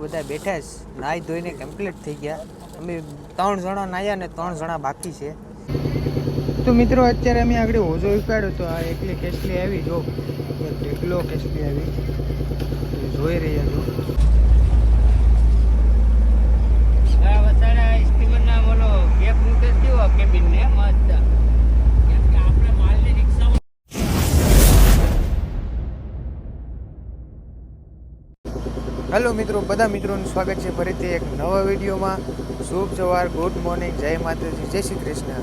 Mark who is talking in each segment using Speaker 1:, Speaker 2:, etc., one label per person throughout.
Speaker 1: બધા બેઠા છે, નાહી ધોઈને કમ્પ્લીટ થઈ ગયા. અમે 3 જણા નાહ્યા ને 3 જણા બાકી છે. તો મિત્રો અત્યારે અમે આગળ હોજો ઉપાડ્યો તો આ એકલી કેસલી આવી જો ઢેકલો કેસલી આવી જોઈ રહ્યા છો. હેલો મિત્રો, બધા મિત્રોનું સ્વાગત છે ફરીથી એક નવા વિડીયોમાં. શુભ સવાર, ગુડ મોર્નિંગ, જય માતાજી, જય શ્રી કૃષ્ણ.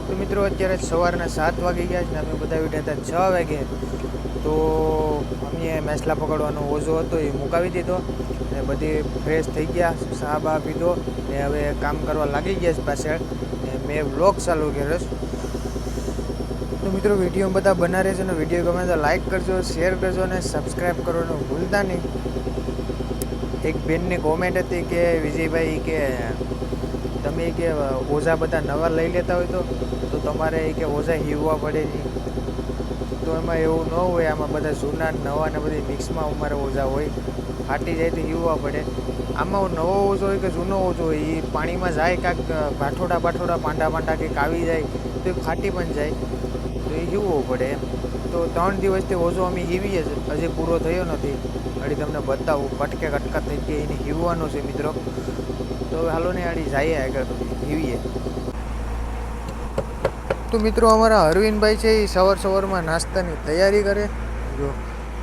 Speaker 1: તો મિત્રો અત્યારે સવારના 7 વાગી ગયા છે ને અમે બધા વિડીયો હતા 6 વાગે. તો અમે મેસલા પકડવાનો ઓઝો હતો એ મુકાવી દીધો ને બધી ફ્રેશ થઈ ગયા, ચા બા પીધો ને હવે કામ કરવા લાગી ગયા છે પાછળ. ને મેં વ્લોગ ચાલુ કર્યો છે. તો મિત્રો વિડીયો બધા બના રહેજો ને વિડીયો ગમે તો લાઈક કરજો, શેર કરજો અને સબસ્ક્રાઈબ કરવાનું ભૂલતા નહીં. એક બેનની કોમેન્ટ હતી કે વિજયભાઈ કે તમે કે ઓઝા બધા નવા લઈ લેતા હોય તો તમારે કે ઓઝા હીવવા પડે છે. તો એમાં એવું ન હોય, આમાં બધા જૂના નવા ને બધી મિક્સમાં અમારે ઓઝા હોય. ફાટી જાય તો હીવવા પડે. આમાં નવો ઓઝો હોય કે જૂનો ઓઝો હોય એ પાણીમાં જાય કાંઈક બાઠોડા પાંડા કંઈક આવી જાય તો એ ફાટી પણ જાય તો એ હીવવો પડે એમ. તો 3 દિવસથી ઓઝો અમે હીવીએ જ, હજી પૂરો થયો નથી. આડી તમને બતાવું, કટકે કટકા થઈ ગયા એને હીવવાનો છે મિત્રો. તો હાલો ને આડી જઈએ આગળ હીવીએ. તો મિત્રો અમારા અરવિંદભાઈ છે એ સવારમાં નાસ્તાની તૈયારી કરે. જો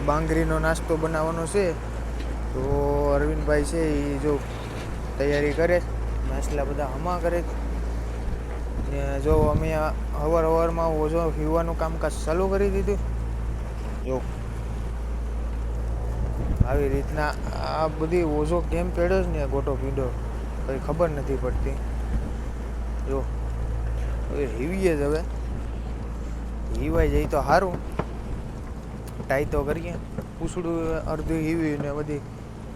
Speaker 1: બાંગરીનો નાસ્તો બનાવવાનો છે તો અરવિંદભાઈ છે એ જો તૈયારી કરે, નાસ્તા બધા હમા કરે. ને જો અમે સવારમાં ઓઝો હીવવાનું કામકાજ ચાલુ કરી દીધું. જો આવી રીતના આ બધી ઓઝો કેમ પેડ્યો છે ને ગોટો પીડો કંઈ ખબર નથી પડતી. જો હવે હીવીએ જ, હવે હીવાઈ જાય તો સારું. ટાઈ તો કરીએ, પૂછડું અડધું હીવ્યું ને બધી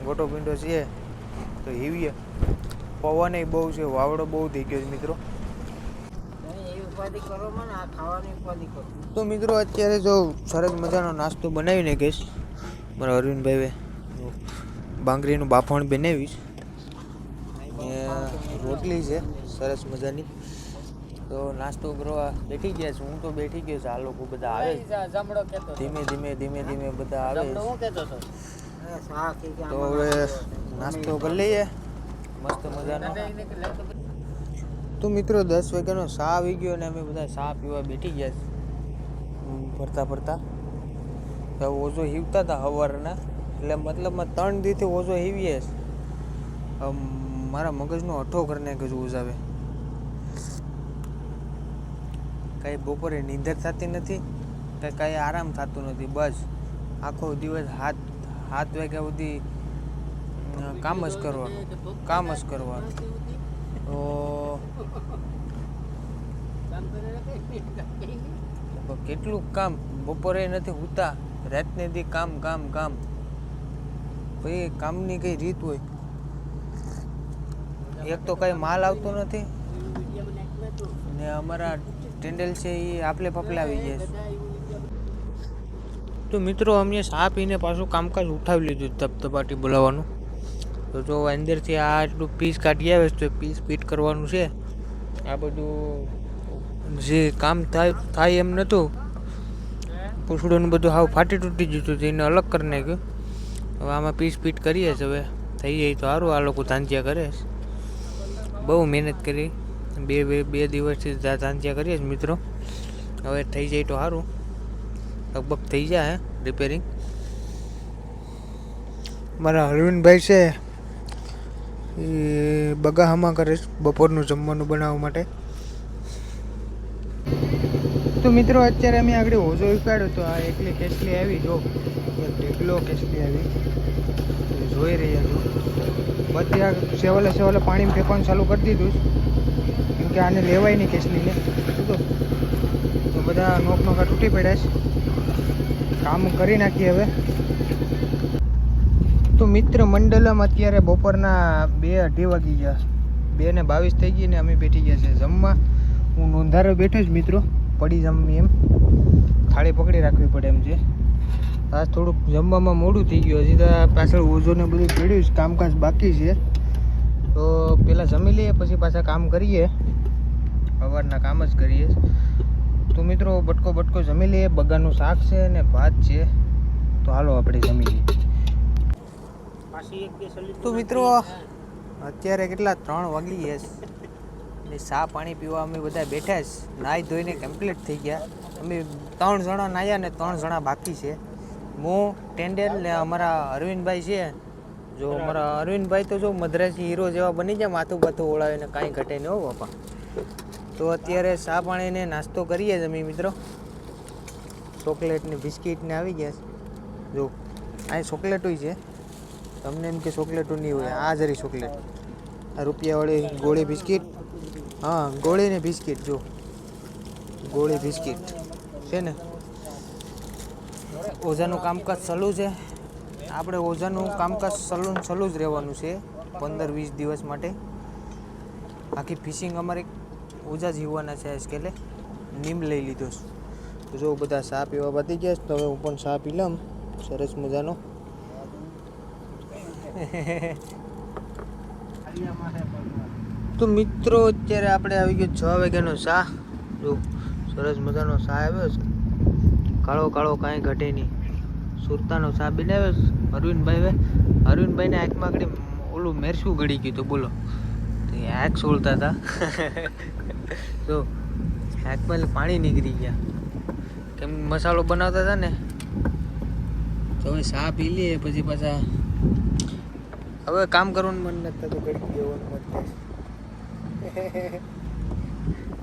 Speaker 1: ગોટો પીંડો છે તો હીવીએ. પવન બહુ છે, વાવડો બહુ થઈ ગયો છે મિત્રો. તો મિત્રો અત્યારે જો સરસ મજાનો નાસ્તો બનાવીને કહીશ મારા અરવિંદભાઈ બાંગરીનું બાફણ બનાવીશ ને રોટલી છે સરસ મજાની. તો નાસ્તો કરવા બેઠી ગયા છે, હું તો બેઠી ગયો છે. આ લોકો બધા આવે ધીમે ધીમે બધા આવે. તો હવે નાસ્તો કરી લઈએ મસ્ત મજાનો. તો મિત્રો 10 વાગ્યાનો ચા આવી ગયો ને અમે બધા ચા પીવા બેઠી ગયા છે ફરતા. ઓઝો હીવતા હતા સવારના, એટલે મતલબમાં 3 દીથી ઓઝો હીવીએ. મારા મગજનો અઠો કરી નાખ્યો ઓઝાવે. કાંઈ બપોરે નીંદર થતી નથી, કાંઈ આરામ થતું નથી. બસ આખો દિવસ 7 વાગ્યા સુધી કામ જ કરવાનું. તો કેટલું કામ, બપોરે નથી હોતા, રાતને દી કામ. ભાઈ કામની કઈ રીત હોય? એક તો કઈ માલ આવતો નથી ને અમારા ટેન્ડલ છે એ આપલે પપલે આવી ગયા છે. તો મિત્રો અમે ચા પીને પાછું કામકાજ ઉઠાવી લીધું ધબધબાટી બોલાવવાનું. તો જો અંદરથી આ એટલું પીસ કાઢી આવે છે તો પીસ ફિટ કરવાનું છે. આ બધું જે કામ થાય એમ નહોતું, પૂછડું બધું હાવ ફાટી તૂટી ગયું હતું, એને અલગ કરી નાખ્યું. હવે આમાં પીસ ફિટ કરીએ જ, હવે થઈ જાય તો સારું. આ લોકો ધાંધિયા કરે છે, બહુ મહેનત કરી, બે દિવસથી ધાંધિયા કરીએ છીએ મિત્રો. હવે થઈ જાય તો સારું, લગભગ થઈ જાય રિપેરિંગ. મારા અરવિંદભાઈ છે એ બગાહામાં કરે છે બપોરનું જમવાનું બનાવવા માટે. તો મિત્રો અત્યારે અમે આગળ હોજો ઉપાડ્યો તો આ એકલી કેસલી આવી જો ઢેકલો કેસલી આવી જોઈ રહ્યા છો. બધી આ સેવલે પાણી ફેંકવાનું ચાલુ કરી દીધું કેમ કે આને લેવાય નહીં કેસલીને. તો બધા નોકા તૂટી પડ્યા છે, કામ કરી નાખીએ હવે. તો મિત્ર મંડલમાં અત્યારે બપોરના 2-2:30 વાગી ગયા, 2:22 થઈ ગઈ ને અમે બેઠી ગયા છે જમવા. હું નોંધારો બેઠો જ મિત્રો, પડી જમવી એમ થાળી પકડી રાખવી પડે એમ છે. આજ થોડુંક જમવામાં મોડું થઈ ગયું. હજી તો પાછળ ઓઝોને બધું પડ્યું છે, કામકાજ બાકી છે. તો પહેલાં જમી લઈએ પછી પાછા કામ કરીએ. સવારના કામ જ કરીએ. તો મિત્રો બટકો જમી લઈએ. બગાનું શાક છે ને ભાત છે. તો હાલો આપણે જમી લઈએ. તો મિત્રો અત્યારે કેટલા 3 વાગી ગયા છે. ચા પાણી પીવા અમે બધા બેઠા છે. નાહી ધોઈને કમ્પ્લીટ થઈ ગયા. અમે 3 જણા નાહ્યા ને 3 જણા બાકી છે. હું ટેન્ડર ને અમારા અરવિંદભાઈ છે. જો અમારા અરવિંદભાઈ તો જો મદ્રાસી હીરો જેવા બની જાય, માથું બાથું ઓળાવીને કાંઈ ઘટે નહીં હો બાપા. તો અત્યારે ચા પાણીને નાસ્તો કરીએ જ અમે મિત્રો. ચોકલેટ ને બિસ્કિટ ને આવી ગયા છે. જો આ ચોકલેટોય છે. તમને એમ કે ચોકલેટો નહીં હોય, આ જરી ચોકલેટ, આ રૂપિયાવાળી ગોળી બિસ્કિટ. હા, ગોળી ને બિસ્કિટ. જો ગોળી બિસ્કિટ છે ને. ઓઝાનું કામકાજ ચાલુ છે. આપણે ઓઝાનું કામકાજ ચાલુ જ રહેવાનું છે 15-20 દિવસ માટે. આખી ફિશિંગ અમારે ઓઝા જીવવાના છે. આજકાલે નીમ લઈ લીધો છે. તો જો બધા ચા પીવા બાકી ગયા તો હવે હું પણ ચા પી લઉં સરસ મજાનો. તો મિત્રો અત્યારે આપણે આવી ગયો 6 વાગ્યાનો ચા. જો સરસ મજાનો ચા આવ્યો છે. કાળો કાંઈ ઘટે નહીં. સુરતાનો ચા બનાવ્યો છે અરવિંદભાઈને આંખમાં આગળ ઓલું મેરસું ગળી ગયું. તો બોલો, તો આંખ સોળતા હતા. તો આંખમાં પાણી નીકળી ગયા. કેમ મસાલો બનાવતા હતા ને. તો હવે ચા પી લઈએ પછી પાછા હવે કામ કરવાનું મન નથી થતું. ઘડી દેવાનું મન થાય.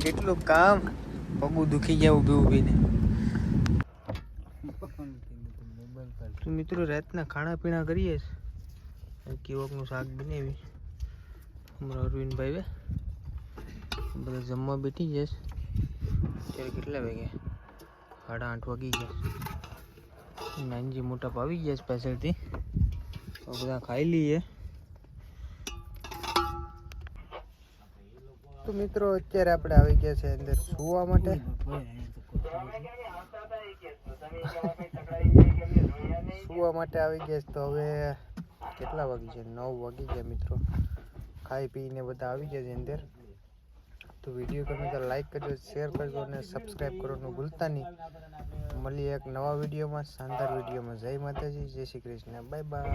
Speaker 1: કેટલું કામ, પગું દુખી ગયા ઊભીને. તો મિત્રો રાતના ખાણા પીણા કરીએ. કેવકનું શાક બનાવી અમારા અરવિંદભાઈ બધા જમવા બેઠી જશે. અત્યારે કેટલા વાગ્યા? 8:30 વાગી ગયા. નાનજી મોટા આવી ગયા છે પાછળથી. તો બધા ખાઈ લઈએ. તો મિત્રો અત્યારે આપણે આવી ગયા છે અંદર સુવા માટે. સુવા માટે આવી ગયા. તો હવે કેટલા વાગી છે? 9 વાગી ગયા મિત્રો. ખાઈ પીને બધા આવી ગયા છે અંદર. તો વિડીયો ગમે તો લાઈક કરજો, શેર કરજો અને સબસ્ક્રાઈબ કરવાનું ભૂલતા નહીં. મળીએ એક નવા વિડીયોમાં, શાનદાર વિડીયોમાં. જય માતાજી, જય શ્રી કૃષ્ણ, બાય બાય.